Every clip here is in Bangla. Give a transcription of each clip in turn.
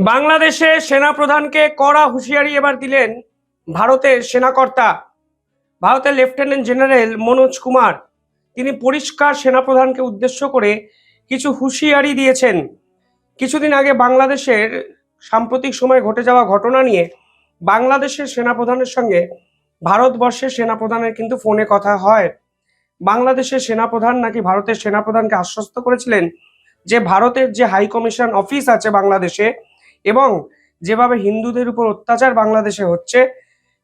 বাংলাদেশে সেনাপ্রধানকে কড়া হুঁশিয়ারি এবার দিলেন ভারতের সেনাকর্তা, ভারতের লেফটেন্যান্ট জেনারেল মনোজ কুমার। তিনি পরিষ্কার সেনাপ্রধানকে উদ্দেশ্য করে কিছু হুঁশিয়ারি দিয়েছেন। কিছুদিন আগে বাংলাদেশের সাম্প্রতিক সময়ে ঘটে যাওয়া ঘটনা নিয়ে বাংলাদেশের সেনাপ্রধানের সঙ্গে ভারতবর্ষের সেনাপ্রধানের কিন্তু ফোনে কথা হয়। বাংলাদেশের সেনাপ্রধান নাকি ভারতের সেনাপ্রধানকে আশ্বস্ত করেছিলেন যে ভারতের যে হাই কমিশন অফিস আছে বাংলাদেশে এবং যেভাবে হিন্দুদের উপর অত্যাচার বাংলাদেশে হচ্ছে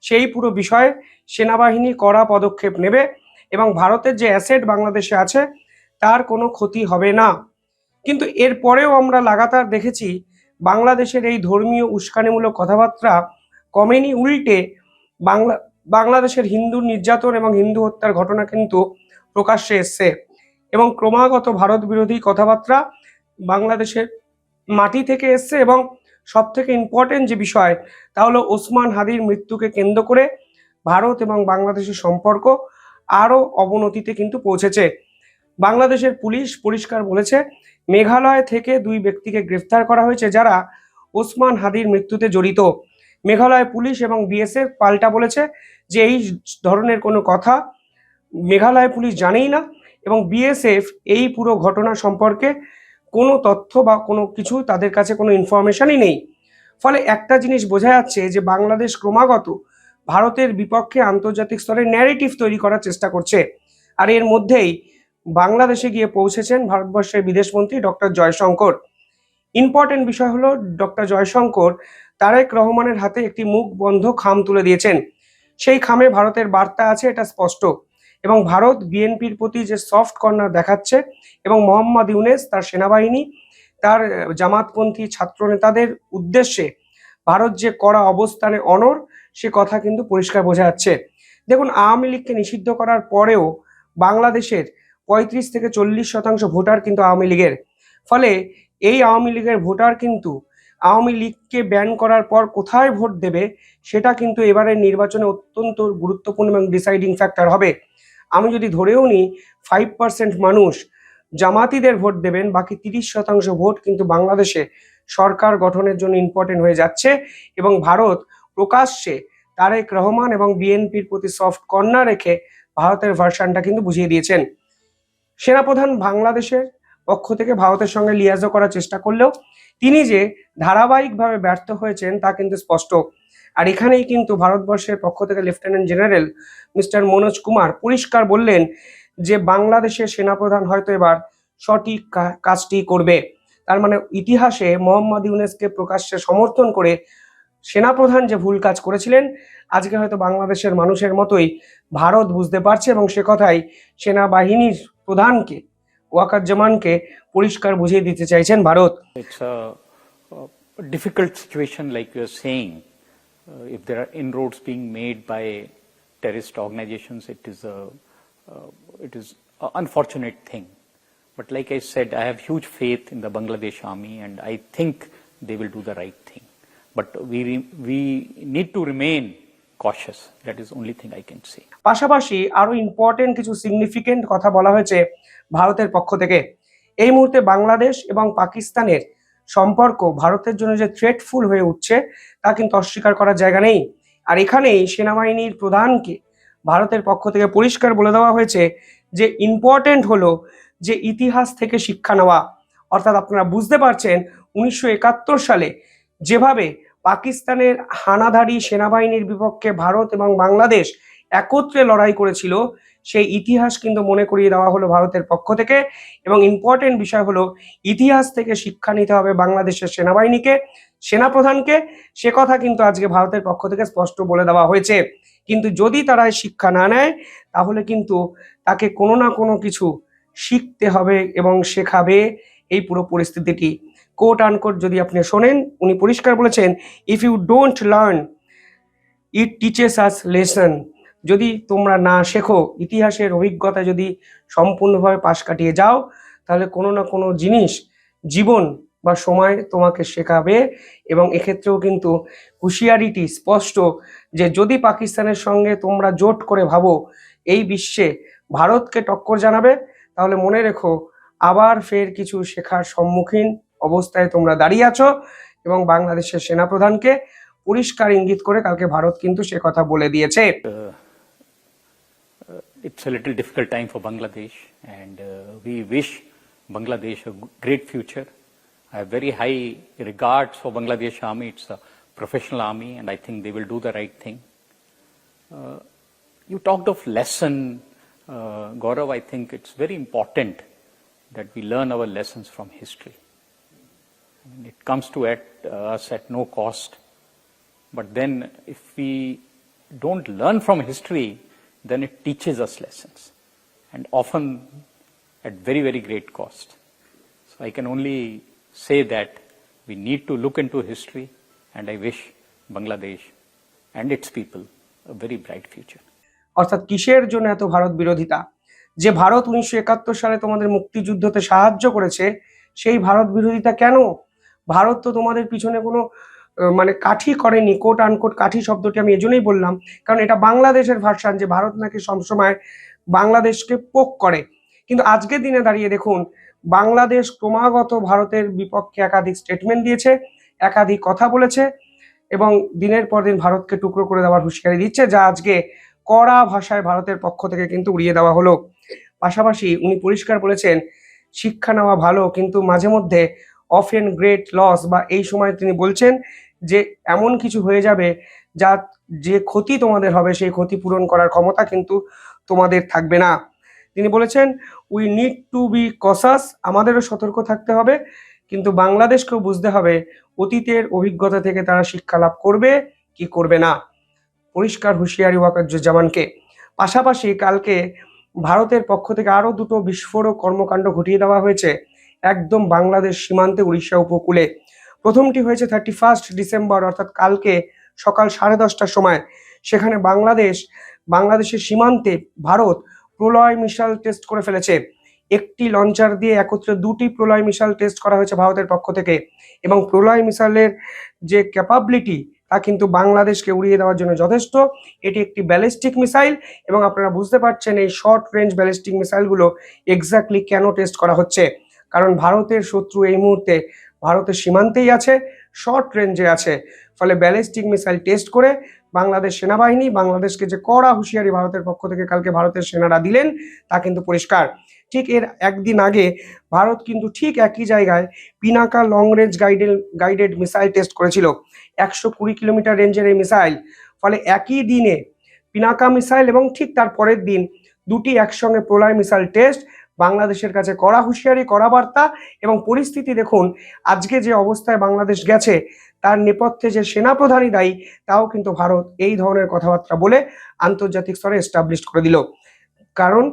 সেই পুরো বিষয়ে সেনাবাহিনী কড়া পদক্ষেপ নেবে এবং ভারতের যে অ্যাসেট বাংলাদেশে আছে তার কোনো ক্ষতি হবে না। কিন্তু এরপরেও আমরা লাগাতার দেখেছি বাংলাদেশের এই ধর্মীয় উস্কানিমূলক কথাবার্তা কমেনি, উল্টে বাংলা বাংলাদেশের হিন্দু নির্যাতন এবং হিন্দু হত্যার ঘটনা কিন্তু প্রকাশ্যে এসছে এবং ক্রমাগত ভারত বিরোধী কথাবার্তা বাংলাদেশের মাটি থেকে এসছে। এবং সব থেকে ইম্পর্টেন্ট যে বিষয় তা হলো ওসমান হাদির মৃত্যুকে কেন্দ্র করে ভারত এবং বাংলাদেশের সম্পর্ক আরও অবনতিতে কিন্তু পৌঁছেছে। বাংলাদেশের পুলিশ পরিষ্কার বলেছে মেঘালয় থেকে দুই ব্যক্তিকে গ্রেফতার করা হয়েছে যারা ওসমান হাদির মৃত্যুতে জড়িত। মেঘালয় পুলিশ এবং বিএসএফ পাল্টা বলেছে যে এই ধরনের কোনো কথা মেঘালয় পুলিশ জানেই না এবং বিএসএফ এই পুরো ঘটনা সম্পর্কে কোনো তথ্য বা কোনো কিছু তাদের কাছে কোনো ইনফরমেশনই নেই। ফলে একটা জিনিস বোঝা যাচ্ছে যে বাংলাদেশ ক্রমাগত ভারতের বিপক্ষে আন্তর্জাতিক স্তরে ন্যারেটিভ তৈরি করার চেষ্টা করছে। আর এর মধ্যেই বাংলাদেশে গিয়ে পৌঁছেছেন ভারতবর্ষের বিদেশমন্ত্রী ডক্টর জয়শঙ্কর। ইম্পর্টেন্ট বিষয় হলো ডক্টর জয়শঙ্কর তারেক রহমানের হাতে একটি মুখ বন্ধ খাম তুলে দিয়েছেন। সেই খামে ভারতের বার্তা আছে, এটা স্পষ্ট। এবং ভারত বিএনপির প্রতি যে সফট কর্নার দেখাচ্ছে এবং মোহাম্মদ ইউনেস তার সেনাবাহিনী তার জামাতপন্থী ছাত্র নেতাদের উদ্দেশ্যে ভারত যে কড়া অবস্থানে অনড় সে কথা কিন্তু পরিষ্কার বোঝা যাচ্ছে। দেখুন, আওয়ামী লীগকে নিষিদ্ধ করার পরেও বাংলাদেশের 35 থেকে 40% ভোটার কিন্তু আওয়ামী লীগের। ফলে এই আওয়ামী লীগের ভোটার কিন্তু আওয়ামী লীগকে ব্যান করার পর কোথায় ভোট দেবে সেটা কিন্তু এবারের নির্বাচনে অত্যন্ত গুরুত্বপূর্ণ এবং ডিসাইডিং ফ্যাক্টর হবে। আমি যদি ধরেও নিই 5% মানুষ জামাতিদের ভোট দেবেন, বাকি 30% ভোট কিন্তু বাংলাদেশে সরকার গঠনের জন্য ইম্পর্টেন্ট হয়ে যাচ্ছে। এবং ভারত প্রকাশ্যে তারেক রহমান এবং বিএনপির প্রতি সফট কর্নার রেখে ভারতের ভার্সানটা কিন্তু বুঝিয়ে দিয়েছেন। সেনাপ্রধান বাংলাদেশের পক্ষ থেকে ভারতের সঙ্গে লিয়াজো করার চেষ্টা করলেও তিনি যে ধারাবাহিকভাবে ব্যর্থ হয়েছেন তা কিন্তু স্পষ্ট। আর এখানেই কিন্তু ভারতবর্ষের পক্ষ থেকে lieutenant general mister Manoj Kumar পরিষ্কার বললেন যে বাংলাদেশের সেনাপ্রধান হয়তো এবার সঠিক কাজটি করবে। তার মানে ইতিহাসে মোহাম্মদ ইউনেসকে প্রকাশ্যে সমর্থন করে সেনাপ্রধান যে ভুল কাজ করেছিলেন আজকে হয়তো বাংলাদেশের মানুষের মতোই ভারত বুঝতে পারছে এবং সে কথাই সেনাবাহিনীর প্রধানকে ওয়াকারুজ্জামানকে পরিষ্কার বুঝিয়ে দিতে চাইছেন Bharat. It's a difficult situation, like you are saying. If there are inroads being made by terrorist organizations, it is an unfortunate thing. But like I said, I have huge faith in the Bangladesh army, and I think they will do the right thing. But we need to remain cautious. That is the only thing I can say. পাশাপাশি আরো ইম্পর্টেন্ট কিছু সিগনিফিকেন্ট কথা বলা হয়েছে ভারতের পক্ষ থেকে। এই মুহূর্তে বাংলাদেশ এবং পাকিস্তানের সম্পর্ক ভারতের জন্য যে থ্রেটফুল হয়ে উঠছে তা কিন্তু অস্বীকার করার জায়গা নেই। আর এখানেই সেনাবাহিনীর প্রধানকে ভারতের পক্ষ থেকে পরিষ্কার বলে দেওয়া হয়েছে যে ইম্পর্টেন্ট হলো যে ইতিহাস থেকে শিক্ষা নেওয়া। অর্থাৎ আপনারা বুঝতে পারছেন 1971 সালে যেভাবে পাকিস্তানের হানাদারি সেনাবাহিনীর বিপক্ষে ভারত এবং বাংলাদেশ একত্রে লড়াই করেছিল সেই ইতিহাস কিন্তু মনে করিয়ে দেওয়া হলো ভারতের পক্ষ থেকে। এবং ইম্পর্টেন্ট বিষয় হলো ইতিহাস থেকে শিক্ষা নিতে হবে বাংলাদেশের সেনাবাহিনীকে, সেনাপ্রধানকে। সে কথা কিন্তু আজকে ভারতের পক্ষ থেকে স্পষ্ট বলে দেওয়া হয়েছে। কিন্তু যদি তারা শিক্ষা না নেয় তাহলে কিন্তু তাকে কোনো না কোনো কিছু শিখতে হবে এবং শেখাবে এই পুরো পরিস্থিতিটি। কোট আনকোট যদি আপনি শোনেন, উনি পরিষ্কার বলেছেন if you don't learn it teaches us lesson. যদি তোমরা না শেখো, ইতিহাসের অভিজ্ঞতা যদি সম্পূর্ণভাবে পাশ কাটিয়ে যাও তাহলে কোনো না কোনো জিনিস জীবন বা সময় তোমাকে শেখাবে। এবং এক্ষেত্রেও কিন্তু হুঁশিয়ারিটি স্পষ্ট যে যদি পাকিস্তানের সঙ্গে তোমরা জোট করে ভাবো এই বিশ্বে ভারতকে টক্কর জানাবে তাহলে মনে রেখো আবার ফের কিছু শেখার সম্মুখীন অবস্থায় তোমরা দাঁড়িয়ে আছো এবং বাংলাদেশের সেনাপ্রধানকে পরিষ্কার ইঙ্গিত করে কালকে ভারত কিন্তু সে কথা বলে দিয়েছে। It's a little difficult time for Bangladesh, and we wish Bangladesh a great future. I have very high regards for Bangladesh Army. It's a professional army, and I think they will do the right thing. You talked of lesson, Gaurav. I think it's very important that we learn our lessons from history. I mean, it comes to us at no cost. But then if we don't learn from history, then it teaches us lessons, and often at very, very great cost. So I can only say that we need to look into history, and I wish Bangladesh and its people a very bright future. অর্থাৎ কিসের জন্য এত ভারত বিরোধিতা? যে ভারত 1971 সালে তোমাদের মুক্তিযুদ্ধতে সাহায্য করেছে, সেই ভারত বিরোধিতা কেন? ভারত তো তোমাদের পিছনে কোনো মানে কাঠি করেনি, কোট আনকোট কাঠি শব্দটি আমি এজন্যই বললাম কারণ এটা বাংলাদেশের ভার্সান যে ভারত নাকি সবসময় বাংলাদেশকে পোক করে। কিন্তু আজকের দিনে দাঁড়িয়ে দেখুন বাংলাদেশ ক্রমাগত ভারতের বিপক্ষে একাধিক স্টেটমেন্ট দিয়েছে, একাধিক কথা বলেছে এবং দিনের পর দিন ভারতকে টুকরো করে দেওয়ার হুঁশিয়ারি দিচ্ছে, যা আজকে কড়া ভাষায় ভারতের পক্ষ থেকে কিন্তু উড়িয়ে দেওয়া হলো। পাশাপাশি উনি পরিষ্কার বলেছেন শিক্ষা নেওয়া ভালো, কিন্তু মাঝে মধ্যে অফেন গ্রেট লস, বা এই সময় তিনি বলছেন যে এমন কিছু হয়ে যাবে যা যে ক্ষতি তোমাদের হবে সেই ক্ষতি পূরণ করার ক্ষমতা কিন্তু তোমাদের থাকবে না। তিনি বলেছেন we need to be cautious, আমাদেরও সতর্ক থাকতে হবে, কিন্তু বাংলাদেশকেও বুঝতে হবে অতীতের অভিজ্ঞতা থেকে তারা শিক্ষা লাভ করবে কি করবে না। পরিষ্কার হুঁশিয়ারি ওয়াকারুজ্জামানকে। পাশাপাশি কালকে ভারতের পক্ষ থেকে আরো দুটো বিস্ফোরক কর্মকাণ্ড ঘটিয়ে দেওয়া হয়েছে একদম বাংলাদেশ সীমান্তে উড়িষ্যা উপকূলে। প্রথমটি হয়েছে 31 ডিসেম্বর অর্থাৎ কালকে সকাল 10:30টার সময়। সেখানে বাংলাদেশের সীমান্তে ভারত প্রলয় মিসাইল টেস্ট করে ফেলেছে। একটি লঞ্চার দিয়ে একত্রে দুটি প্রলয় মিসাইল টেস্ট করা হয়েছে ভারতের পক্ষ থেকে, এবং প্রলয় মিসাইলের যে ক্যাপাবিলিটি তা কিন্তু বাংলাদেশকে উড়িয়ে দেওয়ার জন্য যথেষ্ট। এটি একটি ব্যালিস্টিক মিসাইল এবং আপনারা বুঝতে পারছেন এই শর্ট রেঞ্জ ব্যালিস্টিক মিসাইলগুলো এক্স্যাক্টলি কেন টেস্ট করা হচ্ছে, কারণ ভারতের শত্রু এই মুহূর্তে ভারতের সীমান্তেই আছে, শর্ট রেঞ্জে আছে। ফলে ব্যালিস্টিক মিসাইল টেস্ট করে বাংলাদেশ সেনাবাহিনী বাংলাদেশকে যে কড়া হুঁশিয়ারি ভারতের পক্ষ থেকে কালকে ভারতের সেনারা দিলেন তা কিন্তু পরিষ্কার। ঠিক এর একদিন আগে ভারত কিন্তু ঠিক একই জায়গায় Pinaka long range guided missile test করেছিল, 120 কিলোমিটার রেঞ্জের এই মিসাইল। ফলে একই দিনে পিনাকা মিসাইল এবং ঠিক তার পরের দিন দুটি একসঙ্গে প্রলয় মিসাইল টেস্ট, বাংলাদেশের কাছে কড়া হুঁশিয়ারি, কড়া বার্তা। এবং পরিস্থিতি দেখুন আজকে যে অবস্থায় বাংলাদেশ গেছে তার নেপথ্যে যে সেনাপ্রধানই দায়ী তাও কিন্তু ভারত এই ধরনের কথাবার্তা বলে আন্তর্জাতিক স্তরে এস্টাবলিশ করে দিল। কারণ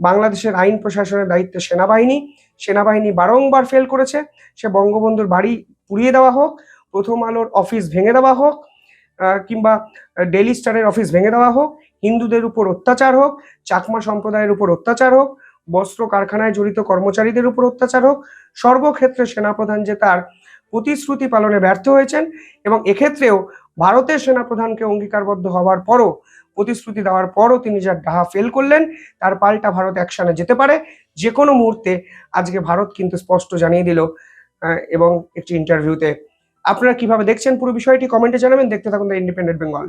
বাংলাদেশের আইন প্রশাসনের দায়িত্বে সেনাবাহিনী বারংবার ফেল করেছে। সে বঙ্গবন্ধুর বাড়ি পুড়িয়ে দেওয়া হোক, প্রথম আলোর অফিস ভেঙে দেওয়া হোক, কিংবা ডেইলি স্টারের অফিস ভেঙে দেওয়া হোক, হিন্দুদের উপর অত্যাচার হোক, চাকমা সম্প্রদায়ের উপর অত্যাচার হোক, বস্ত্র কারখানায় জড়িত কর্মচারীদের উপর অত্যাচার হোক, সর্বক্ষেত্রে সেনাপ্রধান যে তার প্রতিশ্রুতি পালনে ব্যর্থ হয়েছেন। এবং এক্ষেত্রেও ভারতের সেনাপ্রধানকে অঙ্গীকারবদ্ধ হওয়ার পরও, প্রতিশ্রুতি দেওয়ার পরও তিনি যা ডাহা ফেল করলেন, তার পাল্টা ভারত অ্যাকশনে যেতে পারে যে কোনো মুহূর্তে। আজকে ভারত কিন্তু স্পষ্ট জানিয়ে দিল এবং একটি ইন্টারভিউতে। আপনারা কিভাবে দেখছেন পুরো বিষয়টি কমেন্টে জানাবেন। দেখতে থাকুন দ্য ইন্ডিপেন্ডেন্ট বেঙ্গল।